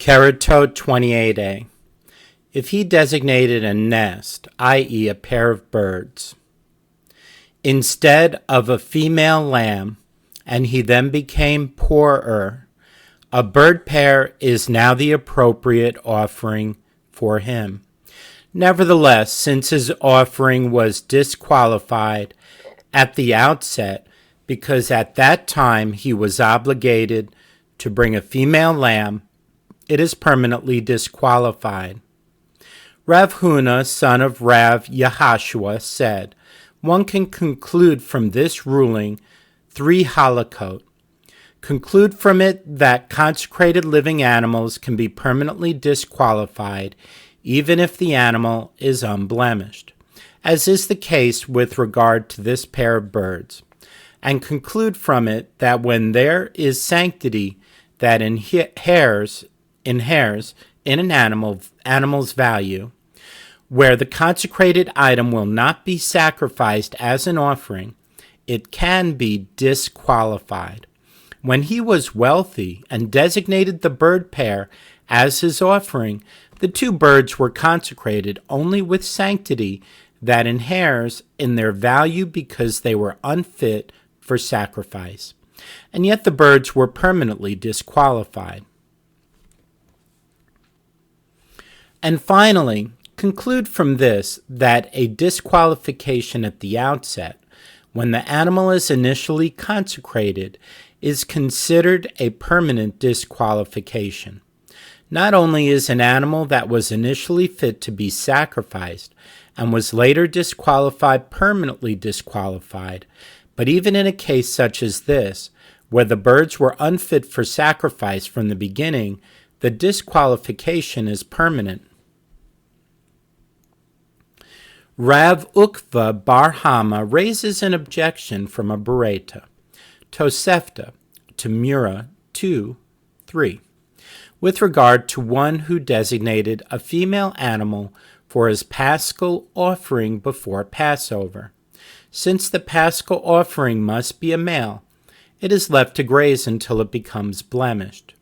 Keritot 28a. If he designated a nest, i.e. a pair of birds, instead of a female lamb, and he then became poorer, a bird pair is now the appropriate offering for him. Nevertheless, since his offering was disqualified at the outset, because at that time he was obligated to bring a female lamb, it is permanently disqualified. Rav Huna, son of Rav Yahashua, said, one can conclude from this ruling 3 halakot. Conclude from it that consecrated living animals can be permanently disqualified even if the animal is unblemished, as is the case with regard to this pair of birds. And conclude from it that when there is sanctity that inheres in an animal's value, where the consecrated item will not be sacrificed as an offering, it can be disqualified. When he was wealthy and designated the bird pair as his offering, the 2 birds were consecrated only with sanctity that inheres in their value because they were unfit for sacrifice. And yet the birds were permanently disqualified. And finally, conclude from this that a disqualification at the outset, when the animal is initially consecrated, is considered a permanent disqualification. Not only is an animal that was initially fit to be sacrificed and was later disqualified permanently disqualified, but even in a case such as this, where the birds were unfit for sacrifice from the beginning, the disqualification is permanent. Rav Ukva Bar Hama raises an objection from a Bereta, Tosefta, to Mura 2:3, with regard to one who designated a female animal for his paschal offering before Passover. Since the paschal offering must be a male, it is left to graze until it becomes blemished,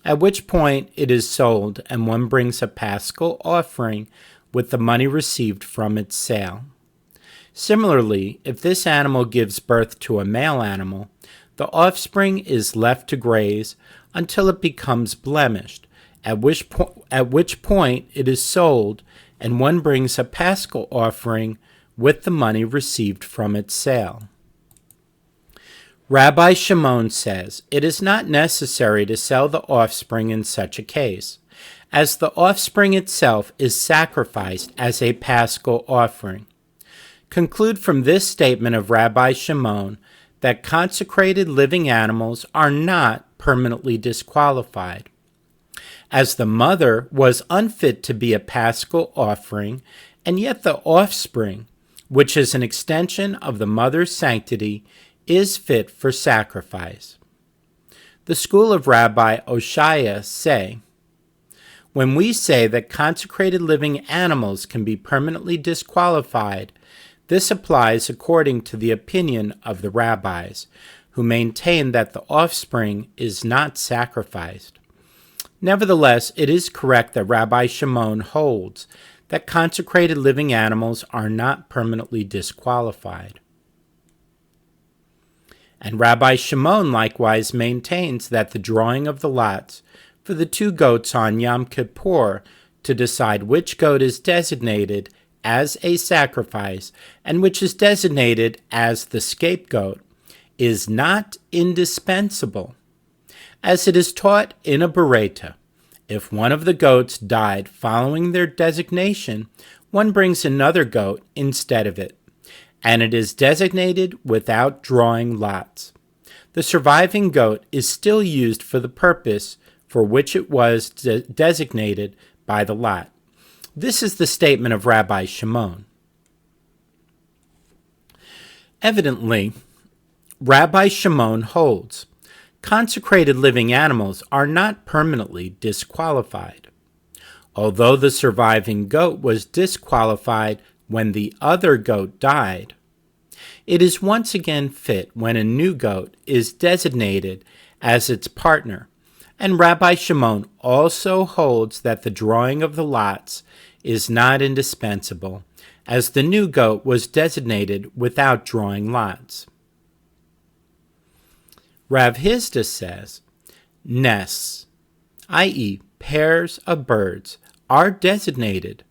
at which point it is sold and one brings a paschal offering with the money received from its sale. Similarly, if this animal gives birth to a male animal, the offspring is left to graze until it becomes blemished, at which point it is sold and one brings a paschal offering with the money received from its sale. Rabbi Shimon says, it is not necessary to sell the offspring in such a case, as the offspring itself is sacrificed as a paschal offering. Conclude from this statement of Rabbi Shimon that consecrated living animals are not permanently disqualified, as the mother was unfit to be a paschal offering, and yet the offspring, which is an extension of the mother's sanctity, is fit for sacrifice. The school of Rabbi Oshaya say, when we say that consecrated living animals can be permanently disqualified, this applies according to the opinion of the rabbis, who maintain that the offspring is not sacrificed. Nevertheless, it is correct that Rabbi Shimon holds that consecrated living animals are not permanently disqualified. And Rabbi Shimon likewise maintains that the drawing of the lots for the 2 goats on Yom Kippur to decide which goat is designated as a sacrifice and which is designated as the scapegoat is not indispensable. As it is taught in a Bereta, if one of the goats died following their designation, one brings another goat instead of it, and it is designated without drawing lots. The surviving goat is still used for the purpose for which it was designated by the lot. This is the statement of Rabbi Shimon. Evidently, Rabbi Shimon holds consecrated living animals are not permanently disqualified. Although the surviving goat was disqualified when the other goat died, it is once again fit when a new goat is designated as its partner, And Rabbi Shimon also holds that the drawing of the lots is not indispensable, as the new goat was designated without drawing lots. Rav Hizda says, nests, i.e. pairs of birds, are designated,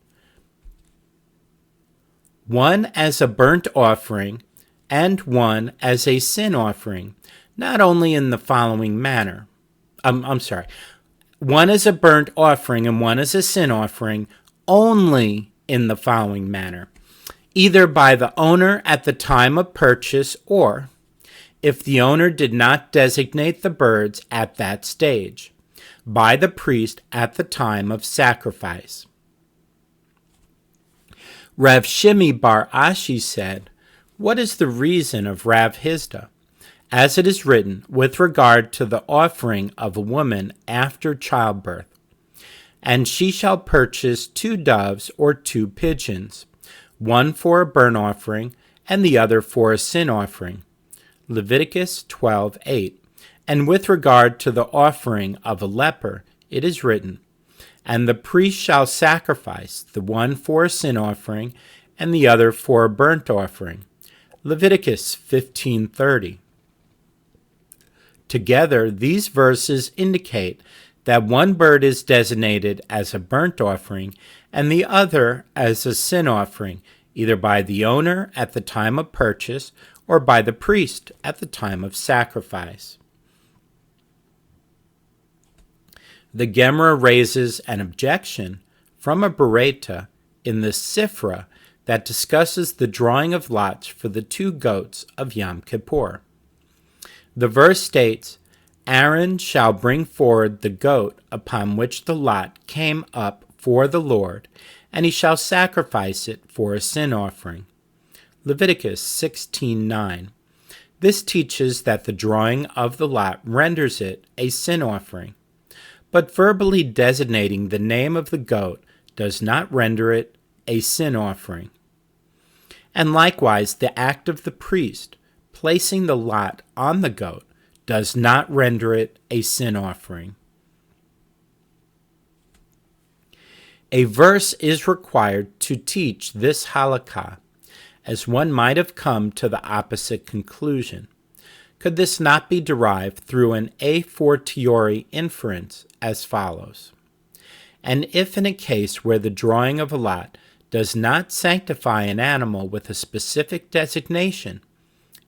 one as a burnt offering and one as a sin offering, not only in the following manner. One as a burnt offering and one as a sin offering only in the following manner, either by the owner at the time of purchase or, if the owner did not designate the birds at that stage, by the priest at the time of sacrifice. Rav Shimi bar Ashi said, what is the reason of Rav Hizda? As it is written, with regard to the offering of a woman after childbirth, and she shall purchase 2 doves or 2 pigeons, one for a burnt offering and the other for a sin offering. Leviticus 12:8. And with regard to the offering of a leper, it is written, and the priest shall sacrifice the one for a sin offering and the other for a burnt offering. Leviticus 15:30. Together, these verses indicate that one bird is designated as a burnt offering and the other as a sin offering, either by the owner at the time of purchase or by the priest at the time of sacrifice. The Gemara raises an objection from a Bereta in the Sifra that discusses the drawing of lots for the 2 goats of Yom Kippur. The verse states, Aaron shall bring forward the goat upon which the lot came up for the Lord, and he shall sacrifice it for a sin offering. Leviticus 16:9. This teaches that the drawing of the lot renders it a sin offering, but verbally designating the name of the goat does not render it a sin offering. And likewise, the act of the priest placing the lot on the goat does not render it a sin offering. A verse is required to teach this halakha, as one might have come to the opposite conclusion. Could this not be derived through an a fortiori inference as follows? And if in a case where the drawing of a lot does not sanctify an animal with a specific designation,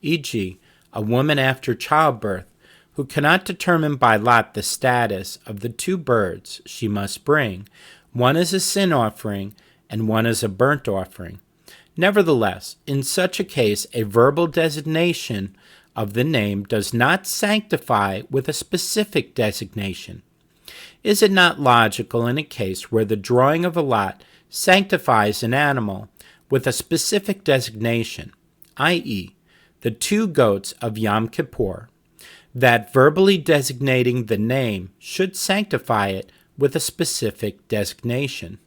e.g., a woman after childbirth who cannot determine by lot the status of the 2 birds she must bring, one as a sin offering and one as a burnt offering. Nevertheless, in such a case, a verbal designation of the name does not sanctify with a specific designation. Is it not logical in a case where the drawing of a lot sanctifies an animal with a specific designation, i.e., the 2 goats of Yom Kippur, that verbally designating the name should sanctify it with a specific designation?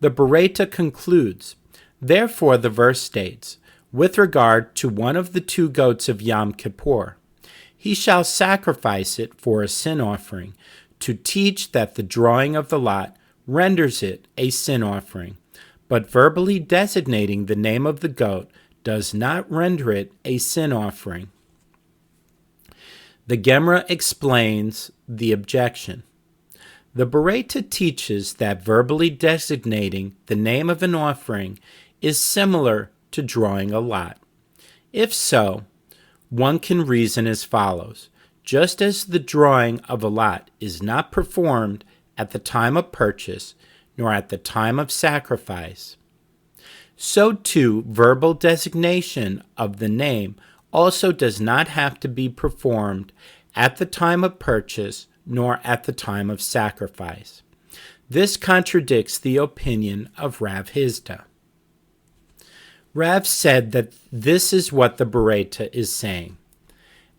The Bereta concludes, therefore the verse states, with regard to one of the 2 goats of Yom Kippur, he shall sacrifice it for a sin offering, to teach that the drawing of the lot renders it a sin offering, but verbally designating the name of the goat does not render it a sin offering. The Gemara explains the objection. The Bereta teaches that verbally designating the name of an offering is similar to drawing a lot. If so, one can reason as follows. Just as the drawing of a lot is not performed at the time of purchase nor at the time of sacrifice, so too verbal designation of the name also does not have to be performed at the time of purchase nor at the time of sacrifice. This contradicts the opinion of Rav Hizda. Rav said that this is what the Bereta is saying.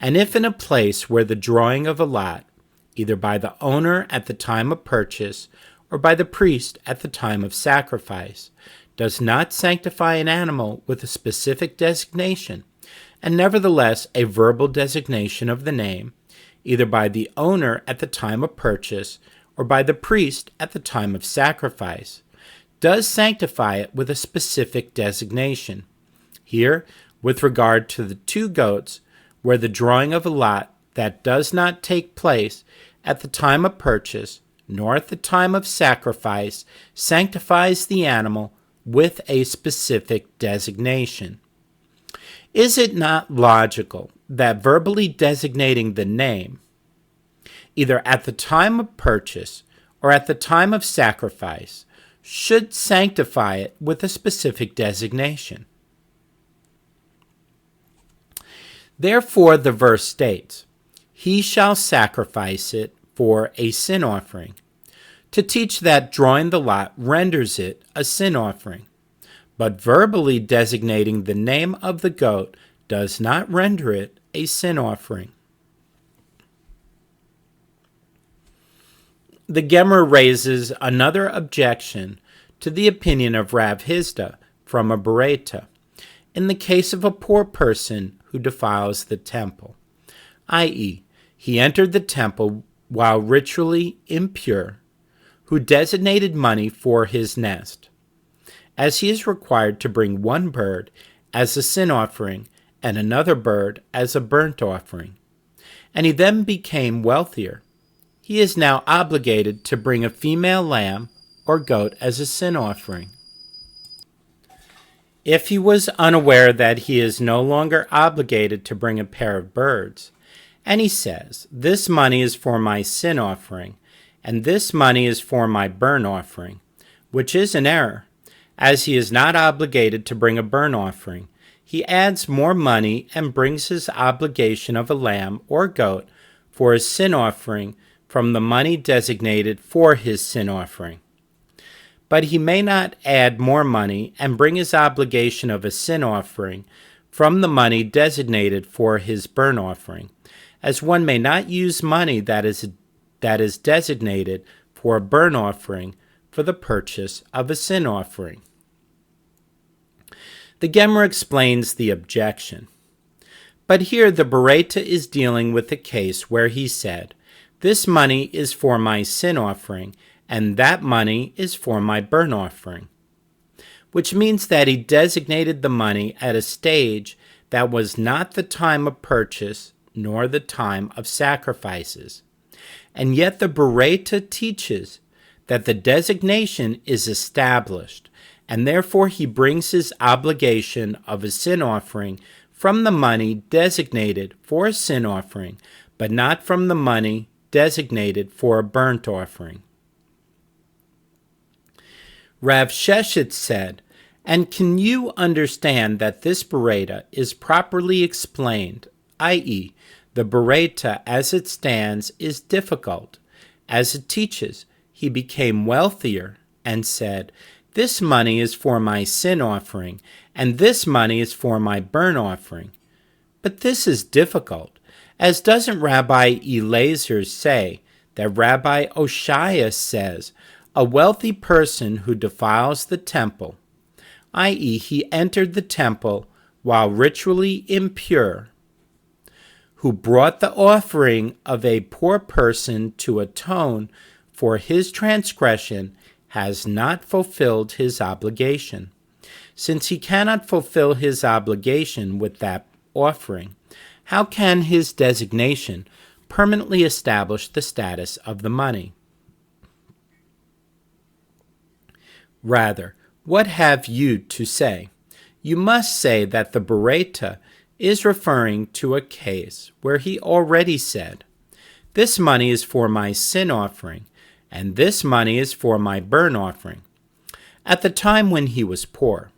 And if in a place where the drawing of a lot, either by the owner at the time of purchase or by the priest at the time of sacrifice, does not sanctify an animal with a specific designation, and nevertheless a verbal designation of the name, either by the owner at the time of purchase or by the priest at the time of sacrifice, does sanctify it with a specific designation. Here, with regard to the 2 goats, where the drawing of a lot that does not take place at the time of purchase nor at the time of sacrifice sanctifies the animal with a specific designation. Is it not logical that verbally designating the name, either at the time of purchase or at the time of sacrifice, should sanctify it with a specific designation? Therefore, the verse states, "He shall sacrifice it for a sin offering," to teach that drawing the lot renders it a sin offering. But verbally designating the name of the goat does not render it a sin offering. The Gemara raises another objection to the opinion of Rav Hizda from a Bereta in the case of a poor person who defiles the temple, i.e., he entered the temple while ritually impure, who designated money for his nest, as he is required to bring 1 bird as a sin offering and another bird as a burnt offering, and he then became wealthier. He is now obligated to bring a female lamb or goat as a sin offering. If he was unaware that he is no longer obligated to bring a pair of birds, and he says, "This money is for my sin offering, and this money is for my burnt offering," which is an error, as he is not obligated to bring a burnt offering, he adds more money and brings his obligation of a lamb or goat for his sin offering from the money designated for his sin offering. But he may not add more money and bring his obligation of a sin offering from the money designated for his burnt offering, as one may not use money that is designated for a burnt offering for the purchase of a sin offering. The Gemara explains the objection. But here the Bereta is dealing with a case where he said, "This money is for my sin offering, and that money is for my burnt offering," which means that he designated the money at a stage that was not the time of purchase nor the time of sacrifices. And yet the Bereta teaches that the designation is established, and therefore he brings his obligation of a sin offering from the money designated for a sin offering, but not from the money designated for a burnt offering. Rav Sheshet said, "And can you understand that this Bereta is properly explained, i.e., the Bereta as it stands is difficult, as it teaches, he became wealthier and said, 'This money is for my sin offering, and this money is for my burnt offering.' But this is difficult, as doesn't Rabbi Eliezer say that Rabbi Oshaya says, 'A wealthy person who defiles the temple,' i.e., he entered the temple while ritually impure, who brought the offering of a poor person to atone for his transgression, has not fulfilled his obligation. Since he cannot fulfill his obligation with that offering, how can his designation permanently establish the status of the money? Rather, what have you to say? You must say that the Bereta is referring to a case where he already said, 'This money is for my sin offering, and this money is for my burnt offering,' at the time when he was poor.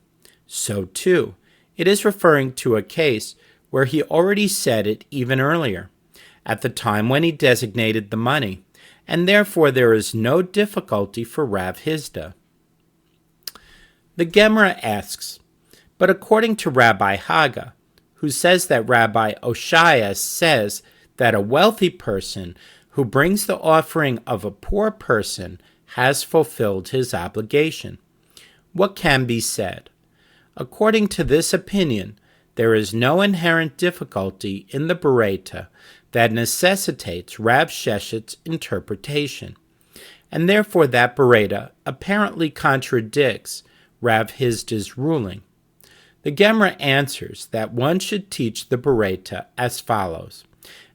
So, too, it is referring to a case where he already said it even earlier, at the time when he designated the money, and therefore there is no difficulty for Rav Hizda. The Gemara asks, but according to Rabbi Haga, who says that Rabbi Oshaya says that a wealthy person who brings the offering of a poor person has fulfilled his obligation, what can be said? According to this opinion, there is no inherent difficulty in the Bereta that necessitates Rav Sheshet's interpretation, and therefore that Bereta apparently contradicts Rav Hizda's ruling. The Gemara answers that one should teach the Bereta as follows: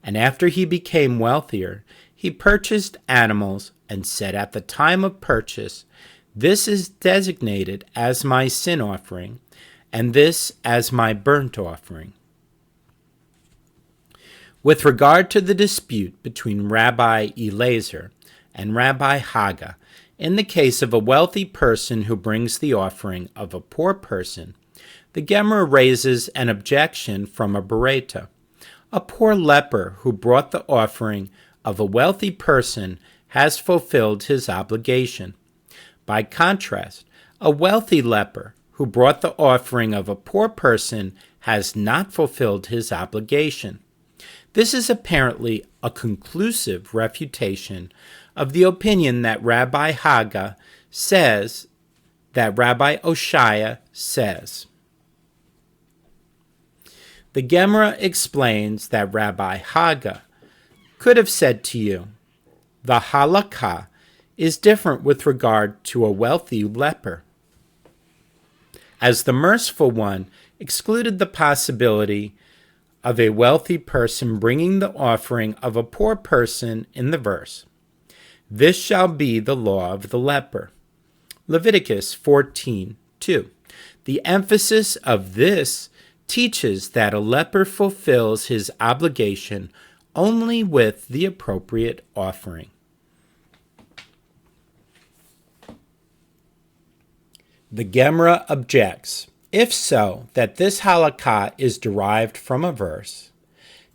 and after he became wealthier, he purchased animals and said at the time of purchase, "This is designated as my sin offering, and this as my burnt offering." With regard to the dispute between Rabbi Elazar and Rabbi Haga, in the case of a wealthy person who brings the offering of a poor person, the Gemara raises an objection from a Bereta. A poor leper who brought the offering of a wealthy person has fulfilled his obligation. By contrast, a wealthy leper who brought the offering of a poor person has not fulfilled his obligation. This is apparently a conclusive refutation of the opinion that Rabbi Haga says that Rabbi Oshaya says. The Gemara explains that Rabbi Haga could have said to you, the halakha is different with regard to a wealthy leper, as the merciful one excluded the possibility of a wealthy person bringing the offering of a poor person in the verse, "This shall be the law of the leper." Leviticus 14:2. The emphasis of this teaches that a leper fulfills his obligation only with the appropriate offering. The Gemara objects, if so, that this halakha is derived from a verse,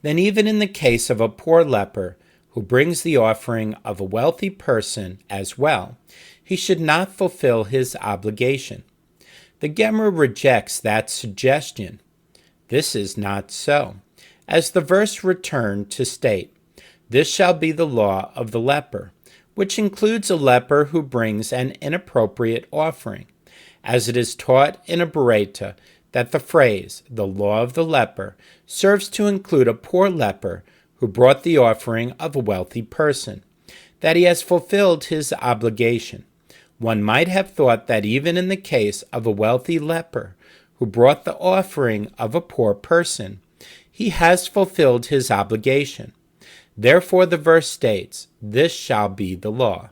then even in the case of a poor leper who brings the offering of a wealthy person as well, he should not fulfill his obligation. The Gemara rejects that suggestion. This is not so, as the verse returned to state, "This shall be the law of the leper," which includes a leper who brings an inappropriate offering, as it is taught in a Bereta that the phrase, "the law of the leper," serves to include a poor leper who brought the offering of a wealthy person, that he has fulfilled his obligation. One might have thought that even in the case of a wealthy leper who brought the offering of a poor person, he has fulfilled his obligation. Therefore the verse states, "This shall be the law."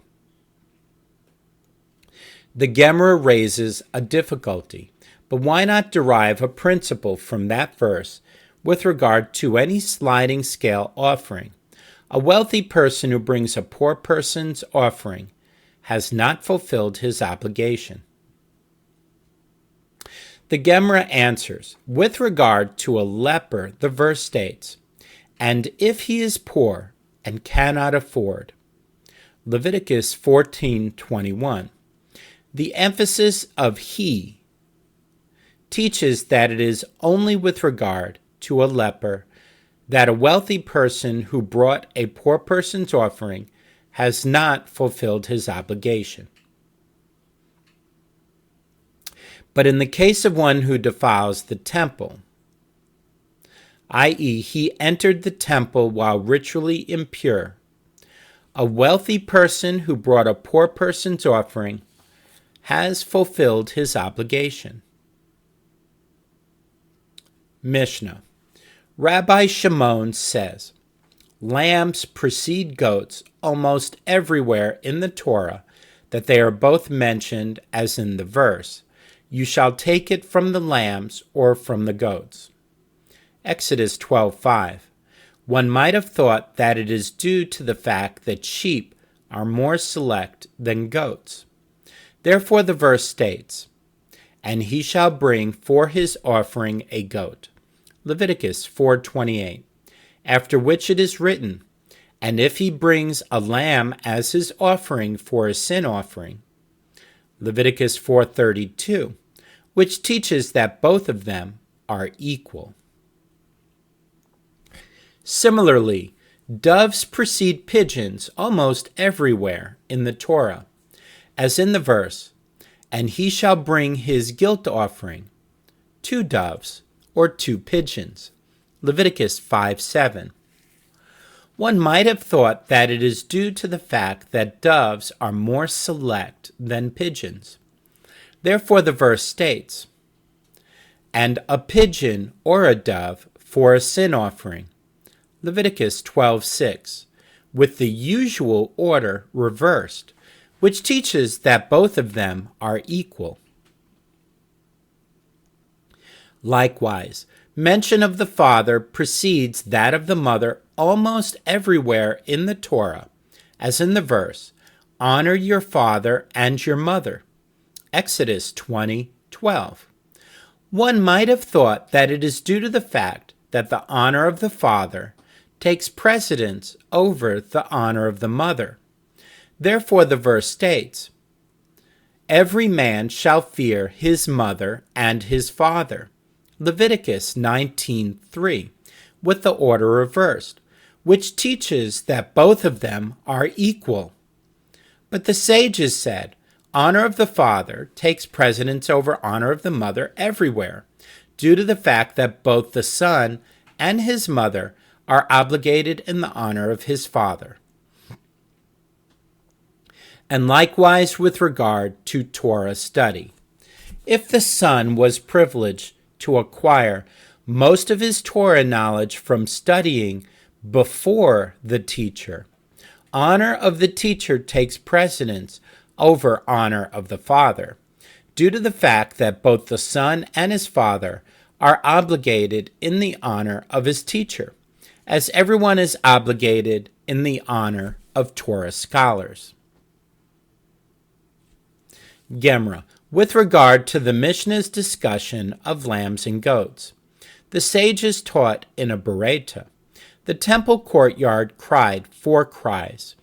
The Gemara raises a difficulty, but why not derive a principle from that verse with regard to any sliding scale offering? A wealthy person who brings a poor person's offering has not fulfilled his obligation. The Gemara answers, with regard to a leper, the verse states, "And if he is poor and cannot afford." Leviticus 14:21. The emphasis of he teaches that it is only with regard to a leper that a wealthy person who brought a poor person's offering has not fulfilled his obligation. But in the case of one who defiles the temple, i.e., he entered the temple while ritually impure, a wealthy person who brought a poor person's offering has fulfilled his obligation. Mishnah. Rabbi Shimon says, lambs precede goats almost everywhere in the Torah, that they are both mentioned as in the verse, "You shall take it from the lambs or from the goats." Exodus 12:5. One might have thought that it is due to the fact that sheep are more select than goats. Therefore the verse states, "And he shall bring for his offering a goat." Leviticus 4:28. After which it is written, "And if he brings a lamb as his offering for a sin offering." Leviticus 4:32, which teaches that both of them are equal. Similarly, doves precede pigeons almost everywhere in the Torah, as in the verse, "And he shall bring his guilt offering, 2 doves or 2 pigeons." Leviticus 5:7. One might have thought that it is due to the fact that doves are more select than pigeons. Therefore, the verse states, "And a pigeon or a dove for a sin offering," Leviticus 12:6, with the usual order reversed, which teaches that both of them are equal. Likewise, mention of the father precedes that of the mother almost everywhere in the Torah, as in the verse, "Honor your father and your mother," Exodus 20:12. One might have thought that it is due to the fact that the honor of the father takes precedence over the honor of the mother. Therefore, the verse states, "Every man shall fear his mother and his father," Leviticus 19:3, with the order reversed, which teaches that both of them are equal. But the sages said, honor of the father takes precedence over honor of the mother everywhere, due to the fact that both the son and his mother are obligated in the honor of his father. And likewise with regard to Torah study. If the son was privileged to acquire most of his Torah knowledge from studying before the teacher, honor of the teacher takes precedence over honor of the father, due to the fact that both the son and his father are obligated in the honor of his teacher, as everyone is obligated in the honor of Torah scholars. Gemara, with regard to the Mishnah's discussion of lambs and goats. The sages taught in a Bereta. The temple courtyard cried 4 cries.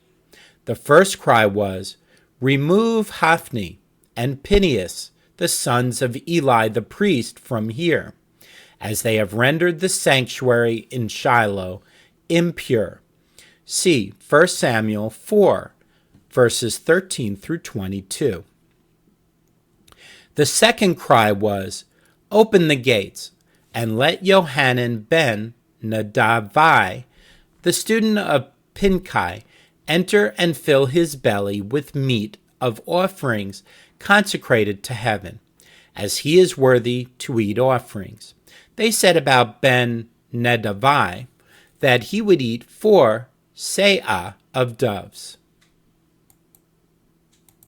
The first cry was, "Remove Hophni and Phinehas, the sons of Eli the priest, from here, as they have rendered the sanctuary in Shiloh impure." See 1 Samuel 4, verses 13 through 22. The second cry was, "Open the gates, and let Yohanan ben Nadavai, the student of Pinchai, enter and fill his belly with meat of offerings consecrated to heaven, as he is worthy to eat offerings." They said about ben Nadavai that he would eat 4 seah of doves.